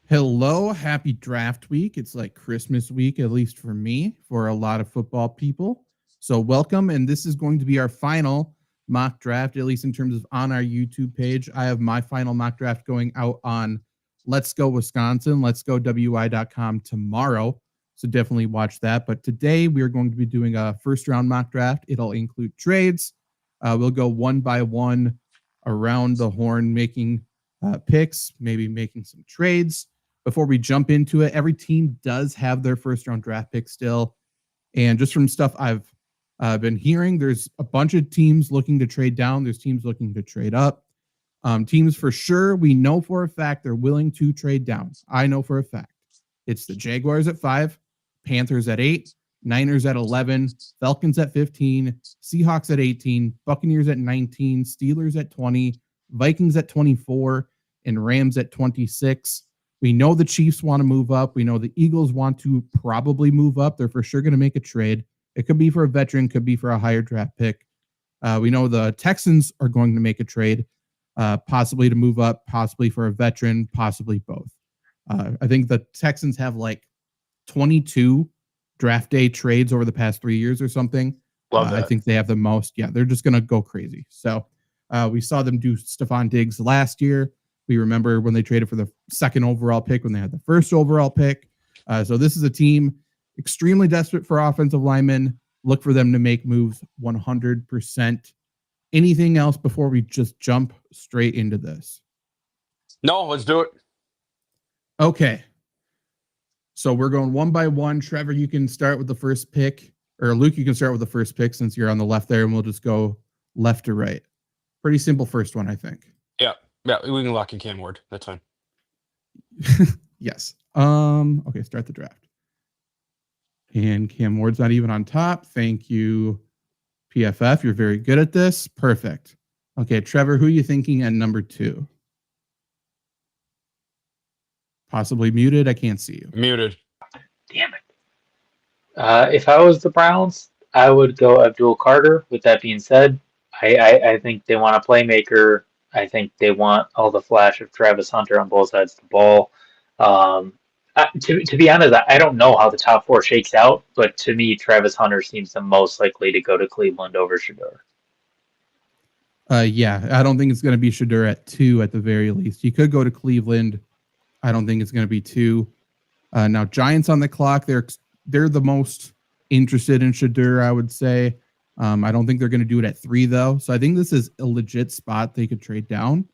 Hello, happy draft week. It's like Christmas week, at least for me, for a lot of football people. So, welcome. And this is going to be our final mock draft, at least in terms of on our YouTube page. I have my final mock draft going out on Let's Go Wisconsin, Let's Go WI.com tomorrow. So, definitely watch that. But today we are going to be doing a first round mock draft. It'll include trades. We'll go one by one around the horn, making picks, maybe making some trades. Before we jump into it, every team does have their first round draft pick still. And just from stuff I've been hearing, there's a bunch of teams looking to trade down. There's teams looking to trade up. Teams for sure, we know for a fact they're willing to trade down. I know for a fact. It's the Jaguars at 5, Panthers at 8, Niners at 11, Falcons at 15, Seahawks at 18, Buccaneers at 19, Steelers at 20, Vikings at 24, and Rams at 26. We know the Chiefs want to move up. We know the Eagles want to probably move up. They're for sure going to make a trade. It could be for a veteran, could be for a higher draft pick. We know the Texans are going to make a trade, possibly to move up, possibly for a veteran, possibly both. I think the Texans have like 22 draft day trades over the past 3 years or something. I think they have the most. Yeah, they're just going to go crazy. So we saw them do Stephon Diggs last year. We remember when they traded for the second overall pick, when they had the first overall pick. So this is a team extremely desperate for offensive linemen. Look for them to make moves 100%. Anything else before we just jump straight into this? No, let's do it. Okay. So we're going one by one. Trevor, you can start with the first pick. Or Luke, you can start with the first pick since you're on the left there, and we'll just go left to right. Pretty simple first one, I think. Yeah, we can lock in Cam Ward. That's fine. Yes. Okay, start the draft. And Cam Ward's not even on top. Thank you, PFF. You're very good at this. Perfect. Okay, Trevor, who are you thinking at number 2? Possibly muted. I can't see you. Muted. Damn it. If I was the Browns, I would go Abdul Carter. With that being said, I think they want a playmaker. I think they want all the flash of Travis Hunter on both sides of the ball. To be honest, I don't know how the top 4 shakes out, but to me, Travis Hunter seems the most likely to go to Cleveland over Shedeur. Yeah, I don't think it's going to be Shedeur at 2 at the very least. He could go to Cleveland. I don't think it's going to be 2. Now, Giants on the clock. They're the most interested in Shedeur, I would say. I don't think they're going to do it at 3, though. So I think this is a legit spot they could trade down.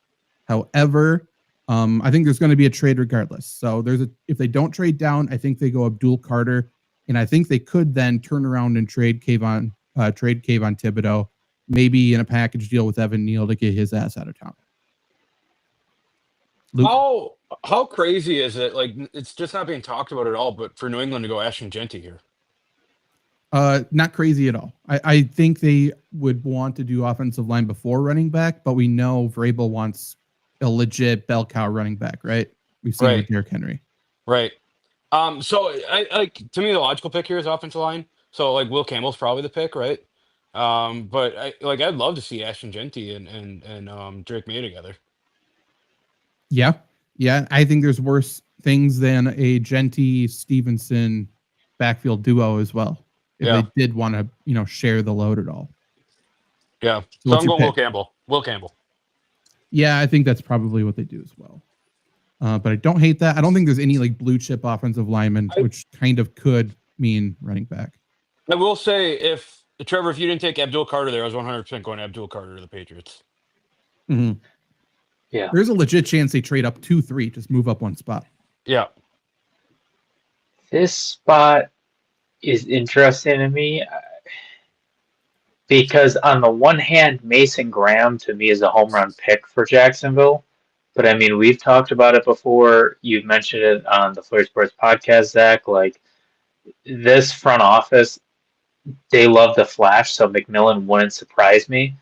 However, I think there's going to be a trade regardless. So if they don't trade down, I think they go Abdul Carter, and I think they could then turn around and trade Kayvon Thibodeau, maybe in a package deal with Evan Neal to get his ass out of town. Luke? How crazy is it? Like, it's just not being talked about at all, but for New England to go Ashton Genty here. Not crazy at all. I think they would want to do offensive line before running back, but we know Vrabel wants a legit bell cow running back, right? We've seen it with Derrick Henry. Right. So I like, to me, the logical pick here is offensive line. So like Will Campbell's probably the pick, right? But I'd love to see Ashton Genty and Drake May together. Yeah. I think there's worse things than a Genty Stevenson backfield duo as well. If they did want to, share the load at all. Yeah. So I'm going Will Campbell. Yeah, I think that's probably what they do as well. But I don't hate that. I don't think there's any like blue chip offensive lineman, which kind of could mean running back. I will say, Trevor, if you didn't take Abdul Carter there, I was 100% going Abdul Carter to the Patriots. Mm-hmm. Yeah. There's a legit chance they trade up 2-3, just move up one spot. Yeah. This spot is interesting to me because on the one hand, Mason Graham to me is a home run pick for Jacksonville. But I mean, we've talked about it before. You've mentioned it on the FlurrySports podcast, Zach. Like, this front office, they love the flash, so McMillan wouldn't surprise me.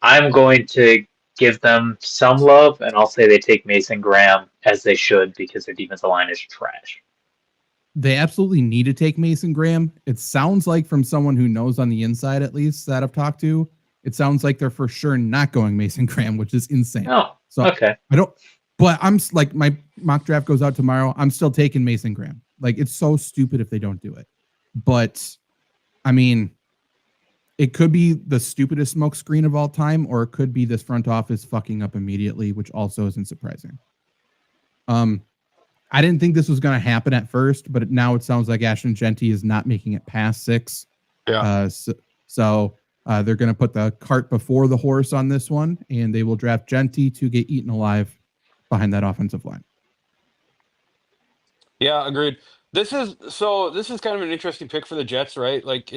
I'm going to give them some love, and I'll say they take Mason Graham, as they should, because their defensive line is trash. They absolutely need to take Mason Graham. It sounds like, from someone who knows on the inside, at least, that I've talked to, it sounds like they're for sure not going Mason Graham, which is insane. Oh, so okay. But like my mock draft goes out tomorrow. I'm still taking Mason Graham. Like it's so stupid if they don't do it. But I mean, it could be the stupidest smoke screen of all time, or it could be this front office fucking up immediately, which also isn't surprising. I didn't think this was going to happen at first, but now it sounds like Ashton Genty is not making it past 6. Yeah. So they're going to put the cart before the horse on this one, and they will draft Genty to get eaten alive behind that offensive line. Yeah, agreed. This is kind of an interesting pick for the Jets, right? Like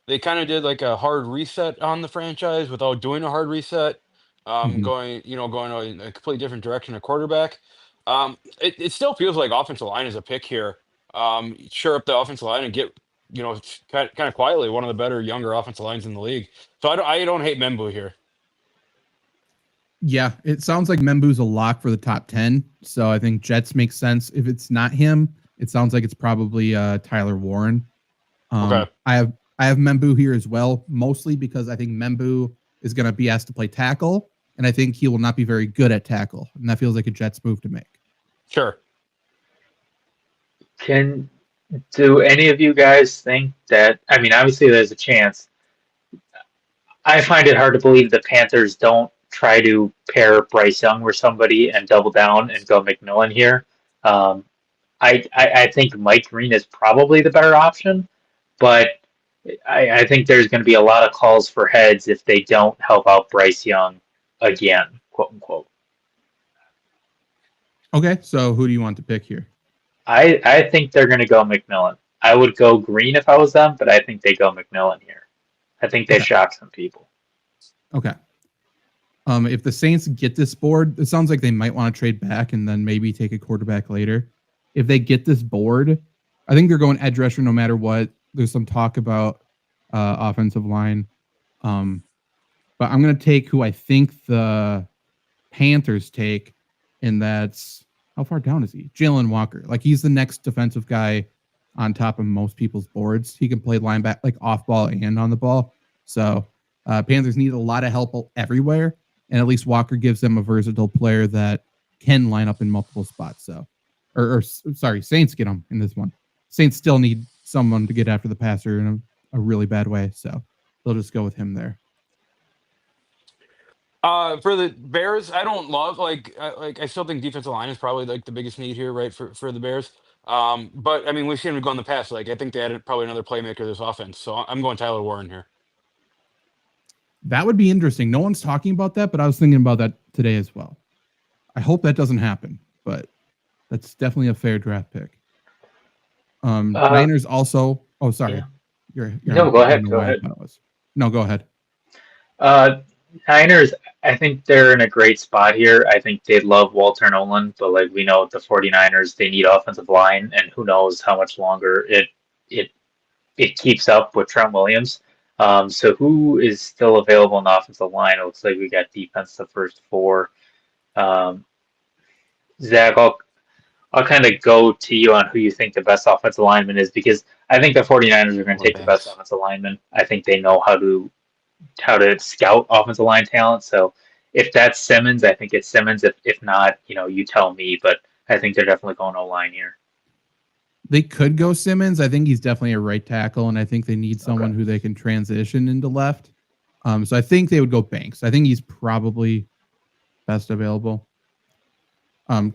they kind of did like a hard reset on the franchise without doing a hard reset. Going going a completely different direction at quarterback. It still feels like offensive line is a pick here. Shore up the offensive line and get kind of quietly one of the better younger offensive lines in the league. So I don't hate Membu here. Yeah, it sounds like Membu's a lock for the top 10. So I think Jets makes sense. If it's not him, it sounds like it's probably Tyler Warren. Okay. I have Membu here as well, mostly because I think Membu is going to be asked to play tackle, and I think he will not be very good at tackle, and that feels like a Jets move to make. Sure. Do any of you guys think that? I mean, obviously, there's a chance. I find it hard to believe the Panthers don't try to pair Bryce Young with somebody and double down and go McMillan here. I think Mike Green is probably the better option, but I think there's going to be a lot of calls for heads if they don't help out Bryce Young again, quote unquote. Okay, so who do you want to pick here? I think they're going to go McMillan. I would go Green if I was them, but I think they go McMillan here. I think they shock some people. Okay. If the Saints get this board, it sounds like they might want to trade back and then maybe take a quarterback later. If they get this board, I think they're going edge rusher no matter what. There's some talk about offensive line. But I'm going to take who I think the Panthers take, and that's, how far down is he? Jalen Walker. Like, he's the next defensive guy on top of most people's boards. He can play linebacker, like off ball and on the ball. So Panthers need a lot of help everywhere, and at least Walker gives them a versatile player that can line up in multiple spots. So, sorry, Saints get them in this one. Saints still need someone to get after the passer in a really bad way, so they'll just go with him there. For the Bears, I don't love I still think defensive line is probably like the biggest need here, right, for the Bears. But I mean, we've seen them go in the past. Like I think they had probably another playmaker this offense. So I'm going Tyler Warren here. That would be interesting. No one's talking about that, but I was thinking about that today as well. I hope that doesn't happen, but that's definitely a fair draft pick. Niners also. Oh, sorry. Yeah. No, go ahead. No, go ahead. Niners, I think they're in a great spot here. I think they love Walter Nolan, but like we know with the 49ers, they need offensive line, and who knows how much longer it keeps up with Trent Williams. So who is still available in the offensive line? It looks like we got defense the first 4. Zach, I'll kind of go to you on who you think the best offensive lineman is, because I think the 49ers are going to take the best offensive lineman. I think they know how to scout offensive line talent. So if that's Simmons, I think it's Simmons. If not, you tell me, but I think they're definitely going O-line here. They could go Simmons. I think he's definitely a right tackle, and I think they need someone who they can transition into left. So I think they would go Banks. I think he's probably best available.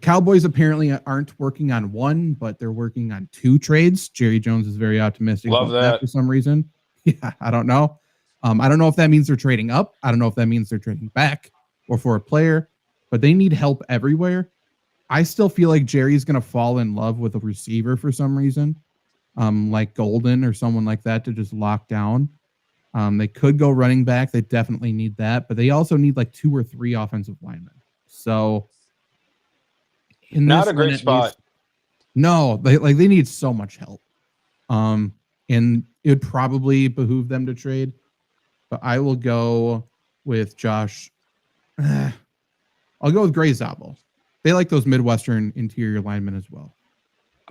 Cowboys apparently aren't working on one, but they're working on 2 trades. Jerry Jones is very optimistic about that for some reason. Yeah, I don't know. I don't know if that means they're trading up. I don't know if that means they're trading back or for a player, but they need help everywhere. I still feel like Jerry's going to fall in love with a receiver for some reason, like Golden or someone like that to just lock down. They could go running back. They definitely need that, but they also need like 2 or 3 offensive linemen. So not a great spot. No, they need so much help. And it would probably behoove them to trade, but I will go with Josh. I'll go with Gray Zabel. They like those Midwestern interior linemen as well.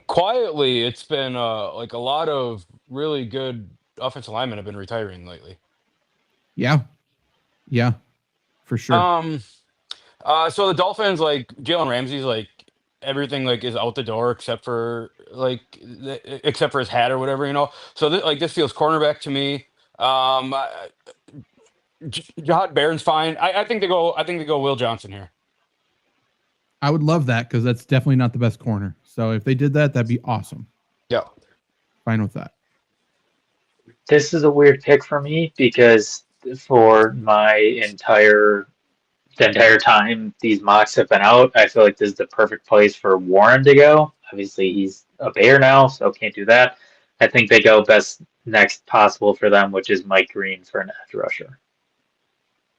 Quietly, it's been like a lot of really good offensive linemen have been retiring lately. Yeah, for sure. So the Dolphins, like Jalen Ramsey's, like everything like is out the door except for except for his hat or whatever, you know. So like this feels cornerback to me. Jahad Barron's fine. I think they go. I think they go Will Johnson here. I would love that because that's definitely not the best corner. So if they did that, that'd be awesome. Yeah. Fine with that. This is a weird pick for me because for the entire time these mocks have been out, I feel like this is the perfect place for Warren to go. Obviously, he's a Bear now, so can't do that. I think they go best next possible for them, which is Mike Green for an edge rusher.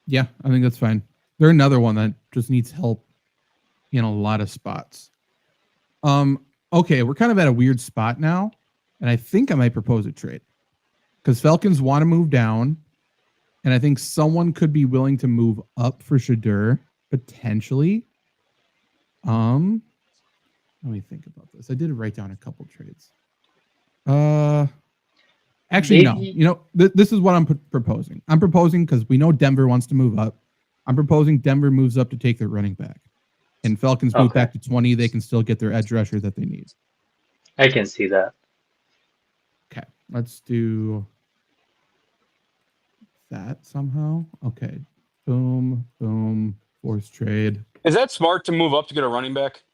Yeah, I think that's fine. They're another one that just needs help in a lot of spots. Okay, we're kind of at a weird spot now, and I think I might propose a trade because Falcons want to move down, and I think someone could be willing to move up for Shedeur potentially. Let me think about this. I did write down a couple trades. Actually, no. Maybe- You know, this is what I'm proposing. I'm proposing because we know Denver wants to move up. I'm proposing Denver moves up to take their running back, and Falcons move Okay. back to 20. They can still get their edge rusher that they need. I can see that. Okay, let's do that somehow. Okay, boom, boom, force trade. Is that smart to move up to get a running back?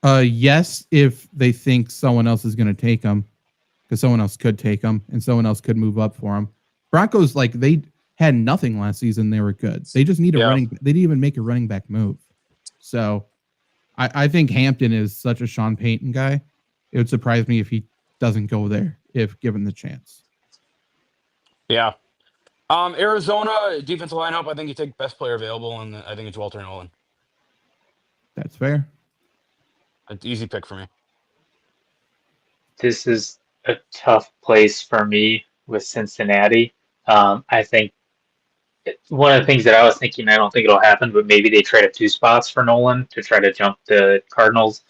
Yes, if they think someone else is going to take them, because someone else could take them, and someone else could move up for them. Broncos, like they had nothing last season. They were good. They just need a running. They didn't even make a running back move. So, I think Hampton is such a Sean Payton guy. It would surprise me if he doesn't go there if given the chance. Yeah. Arizona defensive lineup. I think you take best player available, and I think it's Walter Nolan. That's fair. It's easy pick for me. This is a tough place for me with Cincinnati. I think one of the things that I was thinking, I don't think it'll happen, but maybe they trade up 2 spots for Nolan to try to jump the Cardinals.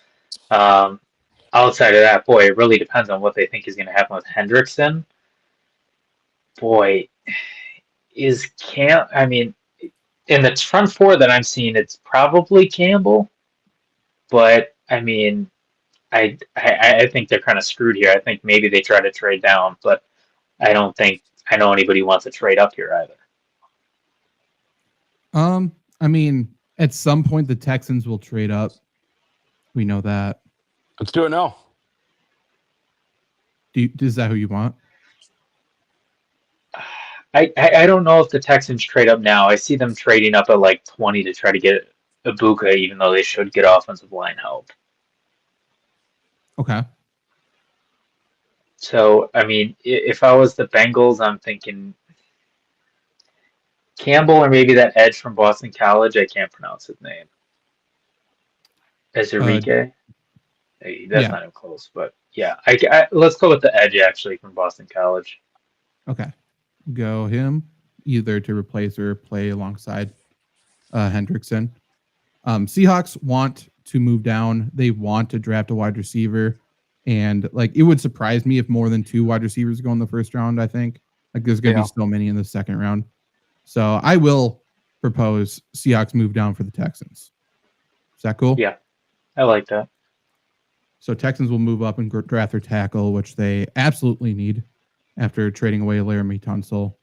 Outside of that, boy, it really depends on what they think is going to happen with Hendrickson. Boy, I mean, in the front four that I'm seeing, it's probably Campbell, but I mean, I think they're kind of screwed here. I think maybe they try to trade down, but I don't think I know anybody wants to trade up here either. I mean, at some point the Texans will trade up. We know that. Let's do it now. Is that who you want? I don't know if the Texans trade up now. I see them trading up at like 20 to try to get Ibuka, even though they should get offensive line help. Okay. So, I mean, if I was the Bengals, I'm thinking Campbell or maybe that edge from Boston College. I can't pronounce his name. Ezerike? Hey, that's not even close, but yeah. Let's go with the edge, actually, from Boston College. Okay. Go him either to replace or play alongside Hendrickson. Seahawks want to move down. They want to draft a wide receiver. And like it would surprise me if more than 2 wide receivers go in the first round, I think. Like there's gonna be so many in the second round. So I will propose Seahawks move down for the Texans. Is that cool? Yeah. I like that. So Texans will move up and draft their tackle, which they absolutely need after trading away Laramie Tunsil.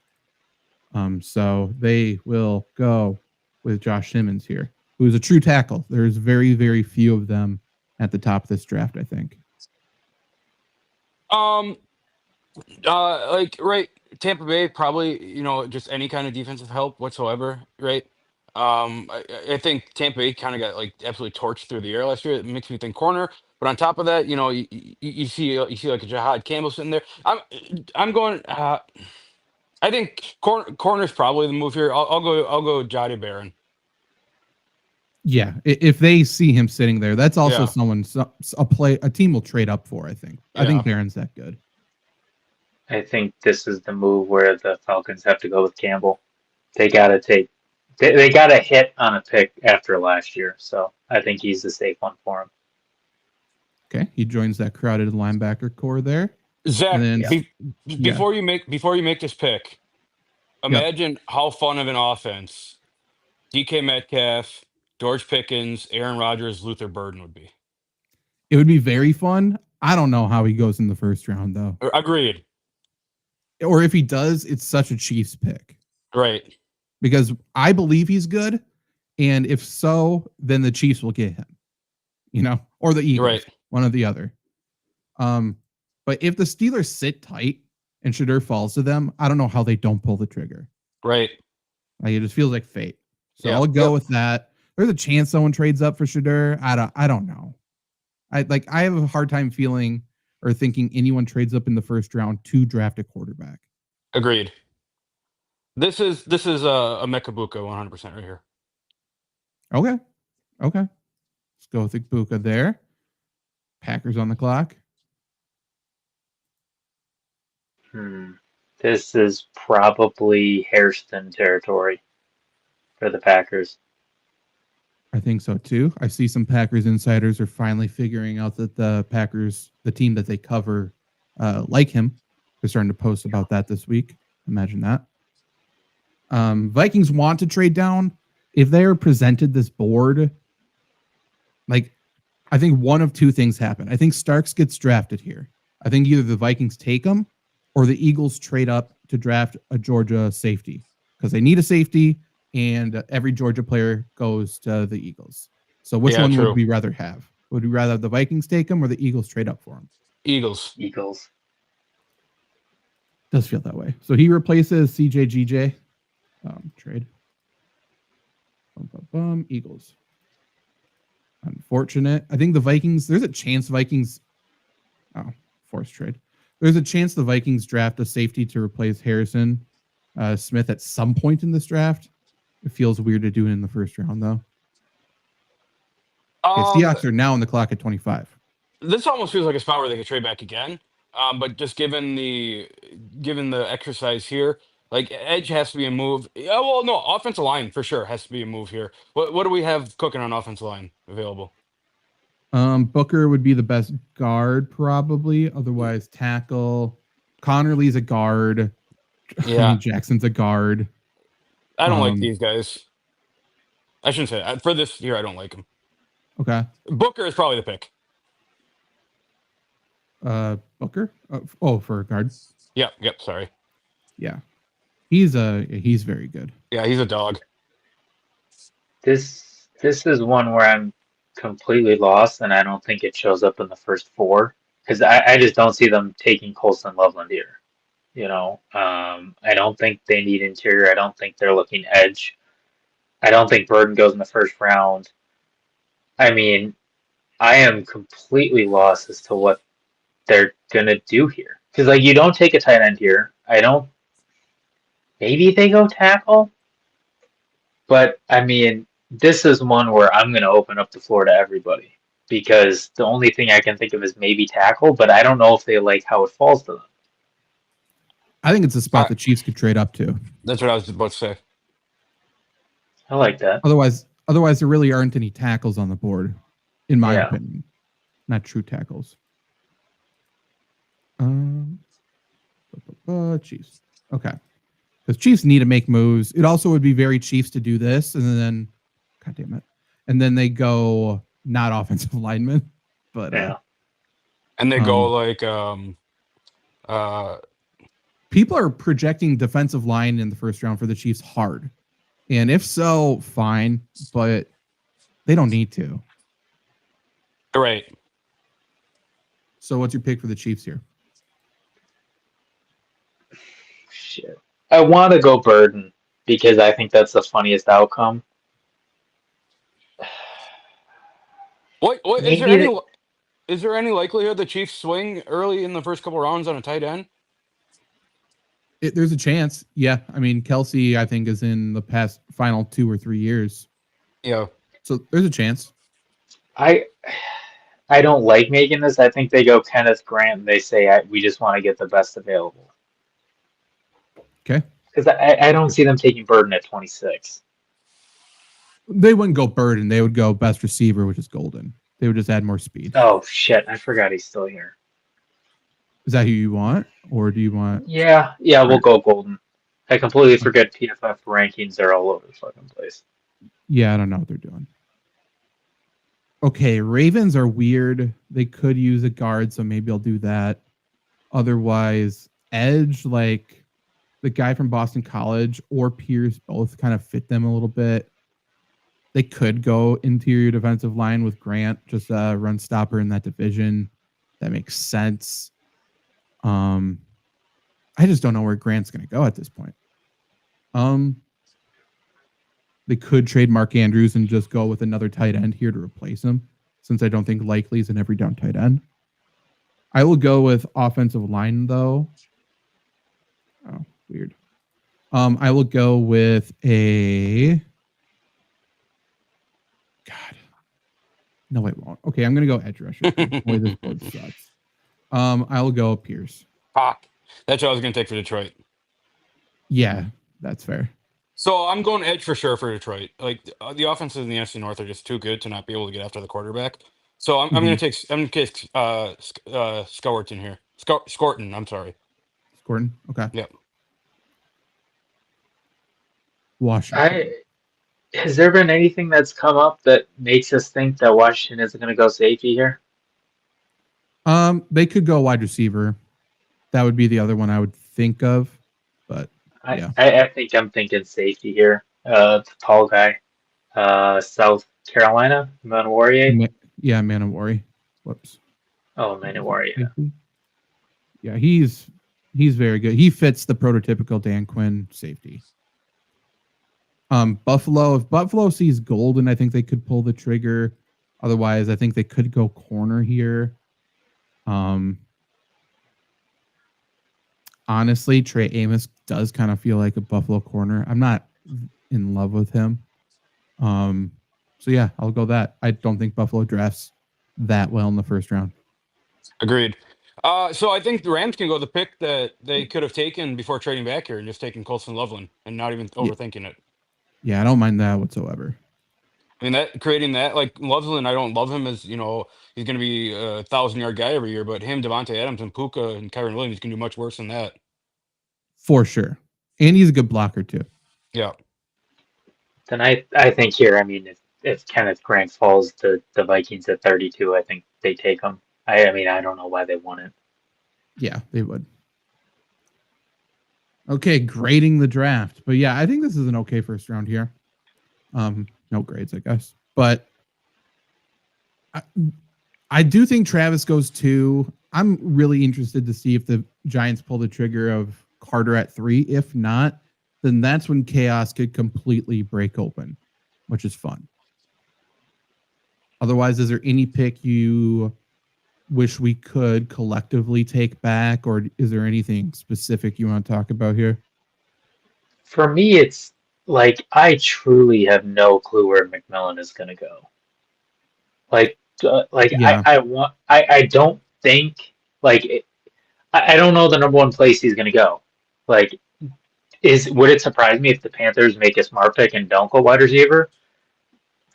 So they will go with Josh Simmons here, who is a true tackle. There's very, very few of them at the top of this draft, I think. Right, Tampa Bay probably, just any kind of defensive help whatsoever, right? I think Tampa Bay kind of got like absolutely torched through the air last year. It makes me think corner, but on top of that, you see like a Jahad Campbell sitting there. I'm going. I think corner is probably the move here. I'll go Jahad Barron. Yeah, if they see him sitting there, that's also someone a team will trade up for. I think. I think Barron's that good. I think this is the move where the Falcons have to go with Campbell. They got to they got a hit on a pick after last year, so I think he's the safe one for him. Okay, he joins that crowded linebacker core there. Zach, before you make this pick, imagine how fun of an offense DK Metcalf, George Pickens, Aaron Rodgers, Luther Burden would be. It would be very fun. I don't know how he goes in the first round though. Agreed. Or if he does, it's such a Chiefs pick. Right. Because I believe he's good. And if so, then the Chiefs will get him. Or the Eagles. Right. One or the other. But if the Steelers sit tight and Shedeur falls to them, I don't know how they don't pull the trigger. Right. Like it just feels like fate. So Yeah. I'll go with that. There's a chance someone trades up for Shedeur. I don't know. I have a hard time feeling or thinking anyone trades up in the first round to draft a quarterback. Agreed. This is a Mekabuka 100% right here. Okay. Let's go with Ibuka there. Packers on the clock. This is probably Hairston territory for the Packers. I think so too. I see some Packers insiders are finally figuring out that the Packers, the team that they cover, like him. They're starting to post about that this week. Imagine that. Vikings want to trade down. If they are presented this board, like I think one of two things happen. I think Starks gets drafted here. I think either the Vikings take him or the Eagles trade up to draft a Georgia safety because they need a safety and every Georgia player goes to the Eagles. So which one would we rather have? Would we rather have the Vikings take him or the Eagles trade up for him? Eagles. Does feel that way. So he replaces CJGJ. Trade. Eagles. Unfortunate. I think the Vikings, there's a chance Vikings. Oh, forced trade. There's a chance the Vikings draft a safety to replace Harrison Smith at some point in this draft. It feels weird to do it in the first round, though. Seahawks are now on the clock at 25. This almost feels like a spot where they could trade back again. But just given the exercise here, like edge has to be a move. Yeah, well, no, offensive line for sure has to be a move here. What do we have cooking on offensive line available? Booker would be the best guard, probably. Otherwise, tackle. Connerly's a guard. Yeah. Jackson's a guard. I don't like these guys. I shouldn't say that. For this year, I don't like him. Okay. Booker is probably the pick. Booker? For a guard. Yep, sorry. Yeah. He's very good. Yeah, he's a dog. This is one where I'm completely lost, and I don't think it shows up in the first four because I just don't see them taking Colston Loveland here. I don't think they need interior. I don't think they're looking edge. I don't think Burden goes in the first round. I mean, I am completely lost as to what they're gonna do here because you don't take a tight end here. Maybe they go tackle, but I mean, this is one where I'm going to open up the floor to everybody because the only thing I can think of is maybe tackle, but I don't know if they like how it falls to them. I think it's a spot the Chiefs could trade up to. That's what I was about to say. I like that. Otherwise, there really aren't any tackles on the board, in my opinion. Not true tackles. Chiefs. Okay. Because Chiefs need to make moves. It also would be very Chiefs to do this, and then, God damn it, and then they go not offensive linemen, but and they go like people are projecting defensive line in the first round for the Chiefs hard, and if so, fine, but they don't need to. Right. So, what's your pick for the Chiefs here? Shit. I want to go Burden because I think that's the funniest outcome. What is there any likelihood the Chiefs swing early in the first couple rounds on a tight end? There's a chance. Yeah. I mean, Kelsey, I think, is in the past final 2 or 3 years. Yeah. So there's a chance. I don't like making this. I think they go Kenneth Grant and they say, we just want to get the best available. Okay. Because I don't see them taking Burden at 26. They wouldn't go Burden. They would go best receiver, which is Golden. They would just add more speed. Oh, shit. I forgot he's still here. Is that who you want? Or do you want... Yeah, we'll go Golden. I completely forget PFF rankings are all over the fucking place. Yeah, I don't know what they're doing. Okay, Ravens are weird. They could use a guard, so maybe I'll do that. Otherwise, edge, like the guy from Boston College or Pierce both kind of fit them a little bit. They could go interior defensive line with Grant, just a run stopper in that division. That makes sense. I just don't know where Grant's going to go at this point. They could trade Mark Andrews and just go with another tight end here to replace him, since I don't think Likely is an every down tight end. I will go with offensive line, though. Oh, weird. I will go with a... God. No, it won't. Okay, I'm going to go edge rusher. Boy, this board sucks. I will go Pierce. Fuck. That's what I was going to take for Detroit. Yeah, that's fair. So I'm going edge for sure for Detroit. Like the offenses in the NFC North are just too good to not be able to get after the quarterback. So I'm going to take Scorton here. Scorton. I'm sorry. Scorton. Okay. Yep. Washington. Has there been anything that's come up that makes us think that Washington isn't going to go safety here? They could go wide receiver. That would be the other one I would think of, but yeah. I think I'm thinking safety here. The tall guy, South Carolina, Manawari. Yeah, Manawari. Whoops. Oh, Manawari. Yeah, he's very good. He fits the prototypical Dan Quinn safety. Buffalo. If Buffalo sees Golden, I think they could pull the trigger. Otherwise, I think they could go corner here. Honestly, Trey Amos does kind of feel like a Buffalo corner. I'm not in love with him. So yeah, I'll go that. I don't think Buffalo drafts that well in the first round. Agreed. So I think the Rams can go the pick that they could have taken before trading back here and just taking Colson Loveland and not even overthinking it. Yeah, I don't mind that whatsoever. I mean, that creating that, like Loveland, I don't love him as, he's going to be a 1,000-yard guy every year, but him, Devontae Adams, and Puka and Kyron Williams can do much worse than that. For sure. And he's a good blocker too. Yeah. Then I think here, I mean, if Kenneth Grant falls to the Vikings at 32, I think they take him. I mean, I don't know why they won it. Yeah, they would. Okay, grading the draft. But yeah, I think this is an okay first round here. No grades, I guess. But I do think Travis goes 2. I'm really interested to see if the Giants pull the trigger of Carter at 3. If not, then that's when chaos could completely break open, which is fun. Otherwise, is there any pick you wish we could collectively take back, or is there anything specific you want to talk about here? For me, it's like I truly have no clue where McMillan is going to go. Yeah. I don't think I don't know the number one place he's going to go. Like, would it surprise me if the Panthers make a smart pick and don't go wide receiver?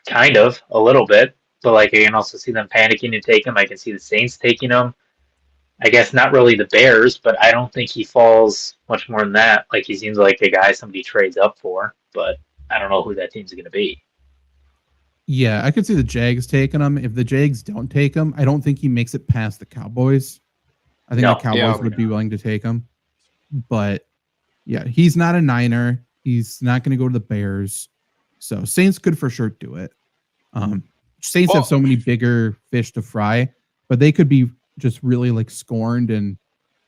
Kind of, a little bit. But like, I can also see them panicking to take him. I can see the Saints taking him. I guess not really the Bears, but I don't think he falls much more than that. Like, he seems like a guy somebody trades up for, but I don't know who that team's going to be. Yeah, I could see the Jags taking him. If the Jags don't take him, I don't think he makes it past the Cowboys. I think the Cowboys would be willing to take him. But yeah, he's not a Niner. He's not going to go to the Bears. So Saints could for sure do it. Saints have so many bigger fish to fry, but they could be just really like scorned and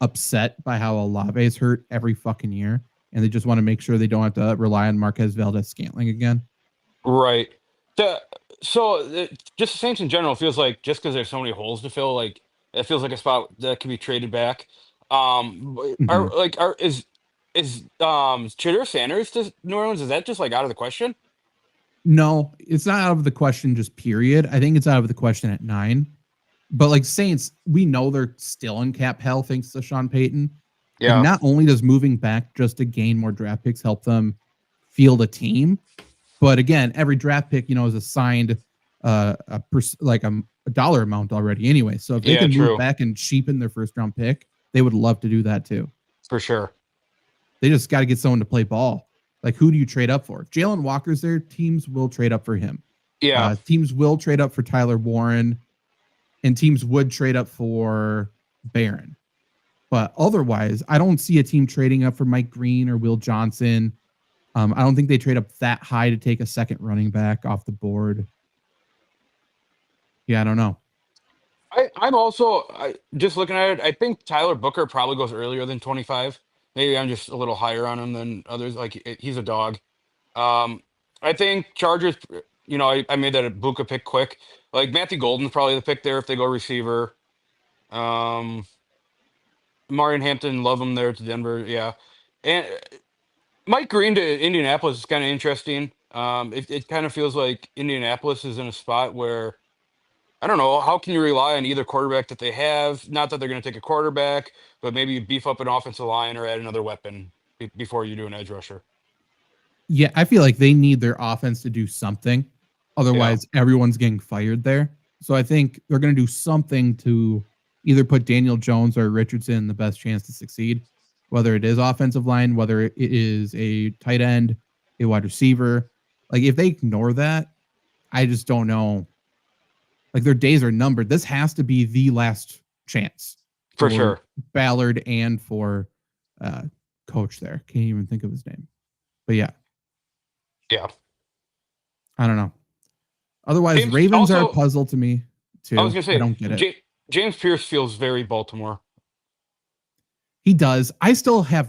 upset by how Olave is hurt every fucking year. And they just want to make sure they don't have to rely on Marquez Valdez-Scantling again. Right. So just the Saints in general feels like just because there's so many holes to fill, like it feels like a spot that can be traded back. Is Shedeur Sanders to New Orleans? Is that just like out of the question? No, it's not out of the question, just period. I think it's out of the question at 9. But like Saints, we know they're still in cap hell thanks to Sean Payton. Yeah. And not only does moving back just to gain more draft picks help them field a team, but again, every draft pick, is assigned a dollar amount already anyway. So if they can move back and cheapen their first round pick, they would love to do that too. For sure. They just got to get someone to play ball. Like, who do you trade up for? If Jalen Walker's there, teams will trade up for him. Yeah. Teams will trade up for Tyler Warren, and teams would trade up for Barron. But otherwise, I don't see a team trading up for Mike Green or Will Johnson. I don't think they trade up that high to take a second running back off the board. Yeah, I don't know. I'm also just looking at it. I think Tyler Booker probably goes earlier than 25. Maybe I'm just a little higher on him than others. Like he's a dog. I think Chargers. I made that a Buka pick quick. Like Matthew Golden's probably the pick there if they go receiver. Marion Hampton, love him there to Denver. Yeah, and Mike Green to Indianapolis is kind of interesting. It kind of feels like Indianapolis is in a spot where I don't know, how can you rely on either quarterback that they have? Not that they're going to take a quarterback, but maybe you beef up an offensive line or add another weapon before you do an edge rusher. Yeah, I feel like they need their offense to do something. Otherwise, everyone's getting fired there. So I think they're going to do something to either put Daniel Jones or Richardson in the best chance to succeed, whether it is offensive line, whether it is a tight end, a wide receiver. Like, if they ignore that, I just don't know. Like, their days are numbered. This has to be the last chance For sure. Ballard and for coach there. Can't even think of his name. But yeah. Yeah. I don't know. Otherwise, Ravens are a puzzle to me, too. I was going to say, I don't get it. James Pierce feels very Baltimore. He does. I still have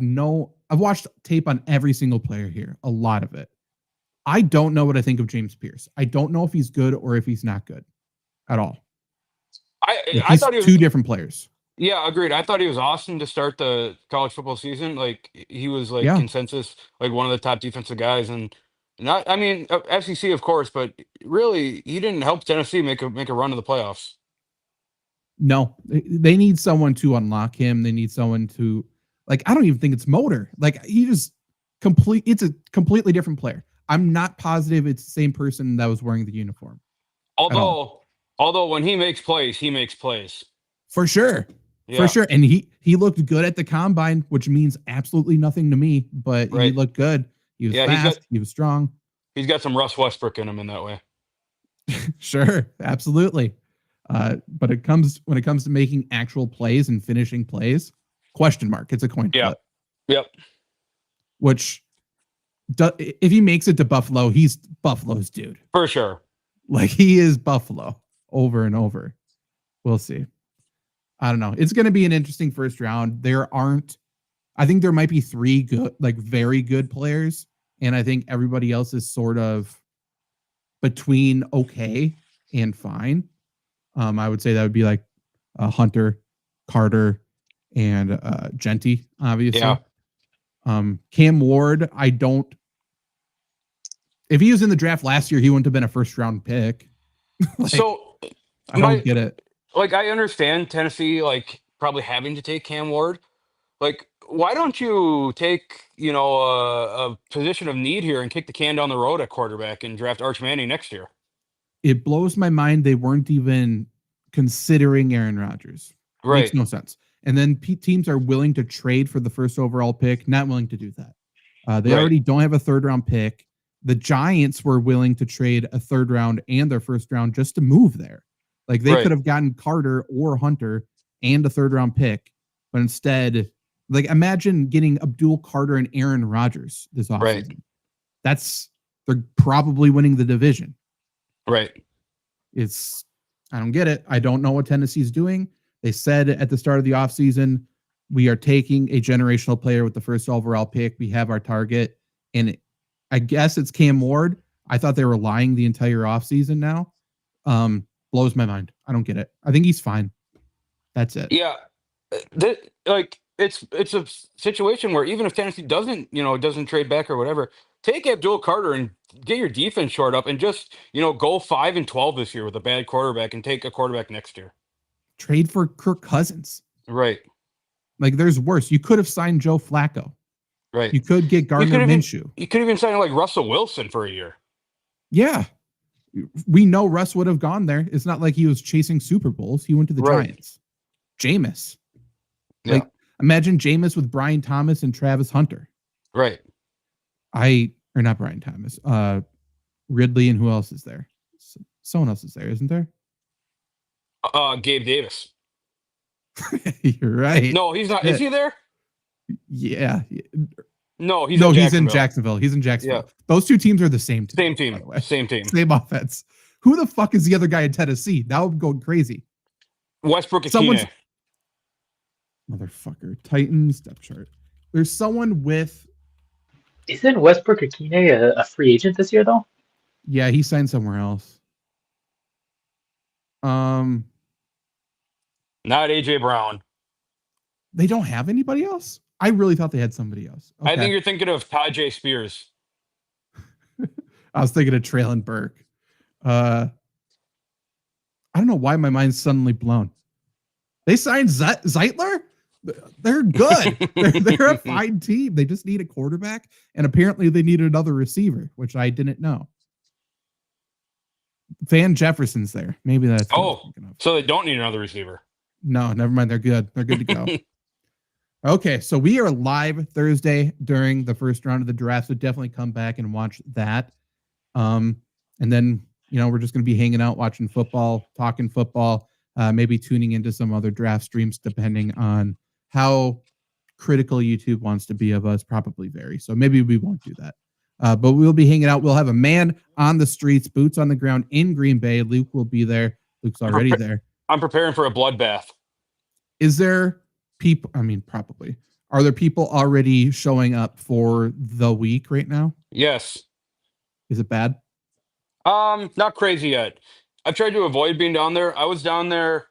I've watched tape on every single player here, a lot of it. I don't know what I think of James Pierce. I don't know if he's good or if he's not good at all. I thought he was two different players. Yeah, agreed. I thought he was awesome to start the college football season. Like he was consensus, like one of the top defensive guys, and FCC of course, but really he didn't help Tennessee make a run to the playoffs. No, they need someone to unlock him. They need someone to I don't even think it's motor. It's a completely different player. I'm not positive it's the same person that was wearing the uniform. Although when he makes plays, he makes plays. For sure. Yeah. For sure. And he looked good at the combine, which means absolutely nothing to me, but he looked good. He was fast. He was strong. He's got some Russ Westbrook in him in that way. Sure. Absolutely. But when it comes to making actual plays and finishing plays, question mark. It's a coin flip. Yep. Which, if he makes it to Buffalo, he's Buffalo's dude. For sure. He is Buffalo over and over. We'll see. I don't know. It's going to be an interesting first round. I think there might be 3 good, very good players. And I think everybody else is sort of between okay and fine. I would say that would be Hunter, Carter, and Genty, obviously. Yeah. Cam Ward, if he was in the draft last year, he wouldn't have been a first round pick. I don't get it. I understand Tennessee, probably having to take Cam Ward. Why don't you take, a position of need here and kick the can down the road at quarterback and draft Arch Manning next year? It blows my mind they weren't even considering Aaron Rodgers. Right. Makes no sense. And then teams are willing to trade for the first overall pick, not willing to do that. They already don't have a third round pick. The Giants were willing to trade a third round and their first round just to move there. They could have gotten Carter or Hunter and a third round pick, but instead, imagine getting Abdul Carter and Aaron Rodgers this offseason. They're probably winning the division. Right. I don't get it. I don't know what Tennessee's doing. They said at the start of the offseason, we are taking a generational player with the first overall pick. We have our target. And I guess it's Cam Ward. I thought they were lying the entire offseason now. Blows my mind. I don't get it. I think he's fine. That's it. Yeah. It's a situation where even if Tennessee doesn't trade back or whatever, take Abdul Carter and get your defense short up and just, go 5-12 this year with a bad quarterback and take a quarterback next year. Trade for Kirk Cousins. Right. There's worse. You could have signed Joe Flacco. Right. You could get Gardner Minshew. You could even sign Russell Wilson for a year. Yeah. We know Russ would have gone there. It's not like he was chasing Super Bowls. He went to the Giants. Jameis. Yeah. Imagine Jameis with Brian Thomas and Travis Hunter. Right. Or not Brian Thomas. Ridley, and who else is there? Someone else is there, isn't there? Gabe Davis. You're right. No, he's not. Is he there? Yeah. No, he's No, in he's in Jacksonville. Jacksonville. He's in Jacksonville. Yeah. Those two teams are the same team. Same team. By the way. Same team. Same offense. Who the fuck is the other guy in Tennessee? Now I'm going crazy. Westbrook Someone's Akine. motherfucker. Titans depth chart. There's someone with. Isn't Westbrook Akine a free agent this year though? Yeah, he signed somewhere else. Not AJ Brown. They don't have anybody else? I really thought they had somebody else. Okay. I think you're thinking of Tajay Spears. I was thinking of Traylon Burke. I don't know why my mind's suddenly blown. They signed Zeitler? They're good. they're a fine team. They just need a quarterback, and apparently they need another receiver, which I didn't know. Van Jefferson's there. Maybe that's what I'm thinking of. So they don't need another receiver. No, never mind. They're good. They're good to go. Okay, so we are live Thursday during the first round of the draft, so definitely come back and watch that. And then, we're just going to be hanging out, watching football, talking football, maybe tuning into some other draft streams, depending on how critical YouTube wants to be of us, probably vary. So maybe we won't do that. But we'll be hanging out. We'll have a man on the streets, boots on the ground in Green Bay. Luke will be there. Luke's already there. I'm preparing for a bloodbath. Is there people? I mean, probably. Are there people already showing up for the week right now? Yes. Is it bad? Not crazy yet. I've tried to avoid being down there. I was down there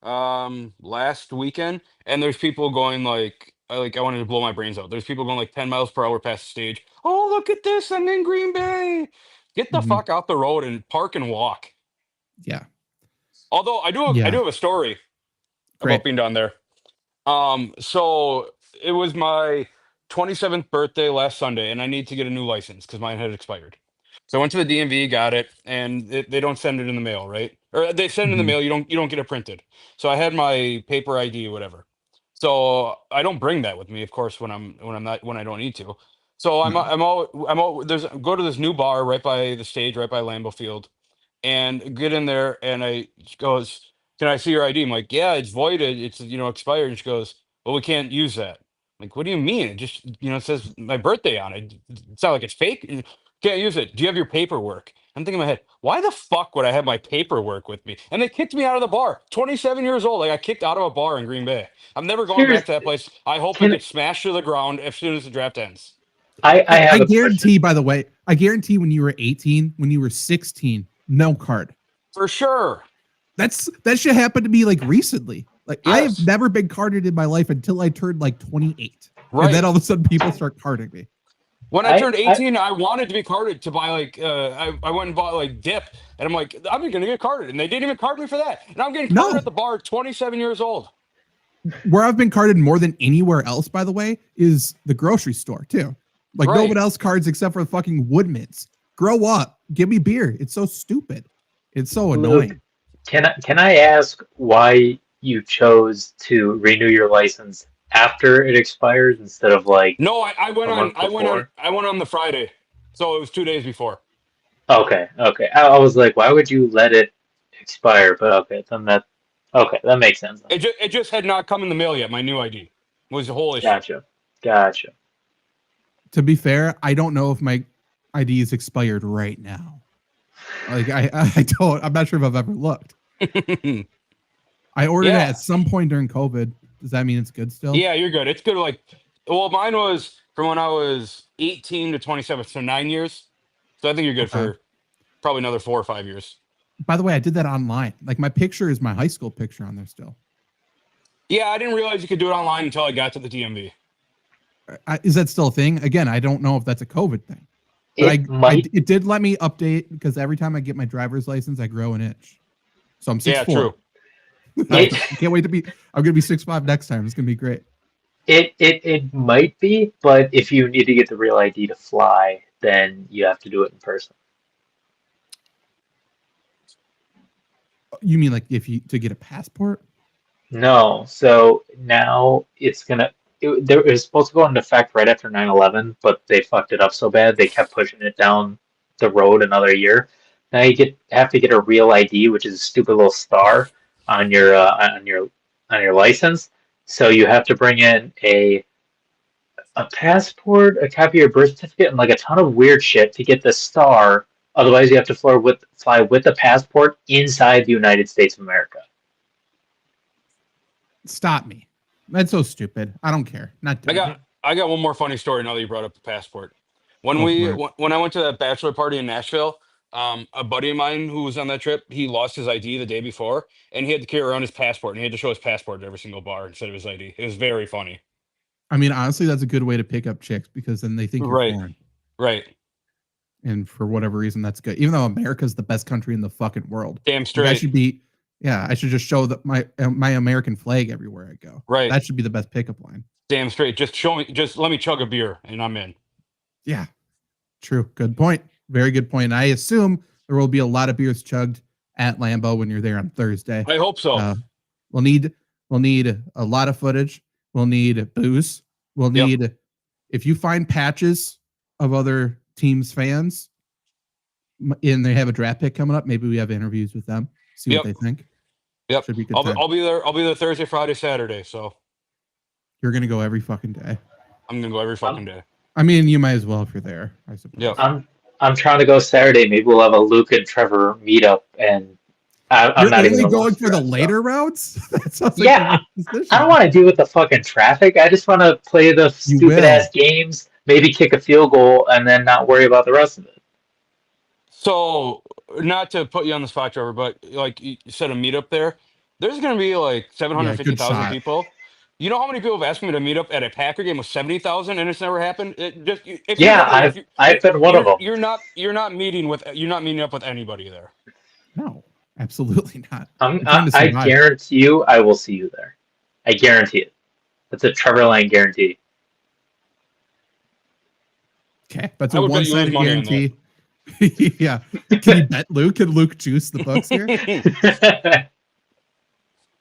last weekend, and there's people going I wanted to blow my brains out. There's people going like 10 miles per hour past the stage. Oh, look at this! I'm in Green Bay. Get the fuck out the road and park and walk. Yeah. Although I do have a story about being down there. So it was my 27th birthday last Sunday, and I need to get a new license because mine had expired. So I went to the DMV, got it, and they don't send it in the mail, right? Or they send it in the mail. You don't get it printed. So I had my paper ID, whatever. So I don't bring that with me, of course, when I don't need to. So go to this new bar right by the stage, right by Lambeau Field, and get in there, and she goes, "Can I see your ID?" I'm like, "Yeah, it's voided. It's expired." And she goes, "Well, we can't use that." I'm like, "What do you mean? It just it says my birthday on it. It's not like it's fake. Can't use it. Do you have your paperwork?" I'm thinking in my head, why the fuck would I have my paperwork with me? And they kicked me out of the bar. 27 years old. I got kicked out of a bar in Green Bay. I'm never going back to that place. I hope it gets smashed to the ground as soon as the draft ends. I guarantee, by the way, when you were 18, when you were 16, no card. For sure. That shit happened to me recently. Yes. I have never been carded in my life until I turned 28. Right. And then all of a sudden people start carding me. When I turned 18, I wanted to be carded to buy I went and bought dip, and I'm like, I'm going to get carded, and they didn't even card me for that. And I'm getting carded at the bar, 27 years old. Where I've been carded more than anywhere else, by the way, is the grocery store too. No one else cards except for fucking Woodman's. Grow up, give me beer. It's so stupid. It's so annoying. Luke, can I ask why you chose to renew your license after it expires instead of No, I went on the Friday, so it was 2 days before. Okay. I was like, why would you let it expire? But okay, then that makes sense. It just had not come in the mail yet. My new ID was the whole issue. Gotcha. To be fair, I don't know if my ID is expired right now. I don't. I'm not sure if I've ever looked. I ordered it at some point during COVID. Does that mean it's good still? Yeah, you're good. It's good. Mine was from when I was 18 to 27, so 9 years. So I think you're good for probably another 4 or 5 years. By the way, I did that online. My picture is my high school picture on there still. Yeah, I didn't realize you could do it online until I got to the DMV. Is that still a thing? Again, I don't know if that's a COVID thing. But it did let me update because every time I get my driver's license, I grow an inch. So I'm 6'4". Yeah, true. I can't wait to be. I'm gonna be 6'5" next time. It's gonna be great. It might be, but if you need to get the real ID to fly, then you have to do it in person. You mean to get a passport? No. So now it's gonna. it was supposed to go into effect right after 9/11, but they fucked it up so bad they kept pushing it down the road another year. Now you have to get a real ID, which is a stupid little star on your license. So you have to bring in a passport, a copy of your birth certificate, and like a ton of weird shit to get the star. Otherwise, you have to fly with the passport inside the United States of America. Stop me. That's so stupid. I don't care. Not doing it. I got one more funny story now that you brought up the passport. When I went to that bachelor party in Nashville, a buddy of mine who was on that trip, he lost his ID the day before, and he had to carry around his passport, and he had to show his passport at every single bar instead of his ID. It was very funny. I mean, honestly, that's a good way to pick up chicks because then they think you're foreign. Right. And for whatever reason, that's good. Even though America's the best country in the fucking world. Damn straight. Like I should just show that my American flag everywhere I go. Right. That should be the best pickup line. Damn straight. Just let me chug a beer and I'm in. Yeah. True. Good point. Very good point. I assume there will be a lot of beers chugged at Lambeau when you're there on Thursday. I hope so. We'll need a lot of footage. We'll need booze. We'll need, if you find patches of other teams' fans and they have a draft pick coming up, maybe we have interviews with them, see what they think. Yep. Should be good. I'll be there. I'll be there Thursday, Friday, Saturday. So you're going to go every fucking day. I'm going to go every fucking day. I mean, you might as well if you're there, I suppose. Yeah. I'm trying to go Saturday. Maybe we'll have a Luke and Trevor meetup, and I'm not even going for the later routes. That sounds like I don't want to deal with the fucking traffic. I just want to play the stupid ass games, maybe kick a field goal, and then not worry about the rest of it. So, not to put you on the spot, Trevor, but like you said, a meetup there. There's going to be like 750,000 people. You know how many people have asked me to meet up at a Packer game with 70,000, and it's never happened. I've been one of them. You're not meeting up with anybody there. No, absolutely not. I guarantee you, I will see you there. I guarantee it. That's a Trevor Lane guarantee. Okay, that's a one-sided guarantee. Yeah. Can you bet Luke? Can Luke juice the Bucks here?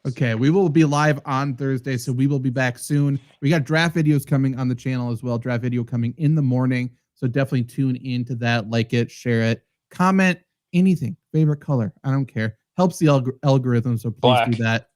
Okay, we will be live on Thursday, so we will be back soon. We got draft videos coming on the channel as well. Draft video coming in the morning, so definitely tune into that. Like it, share it, comment, anything. Favorite color, I don't care. Helps the algorithm, so please do that.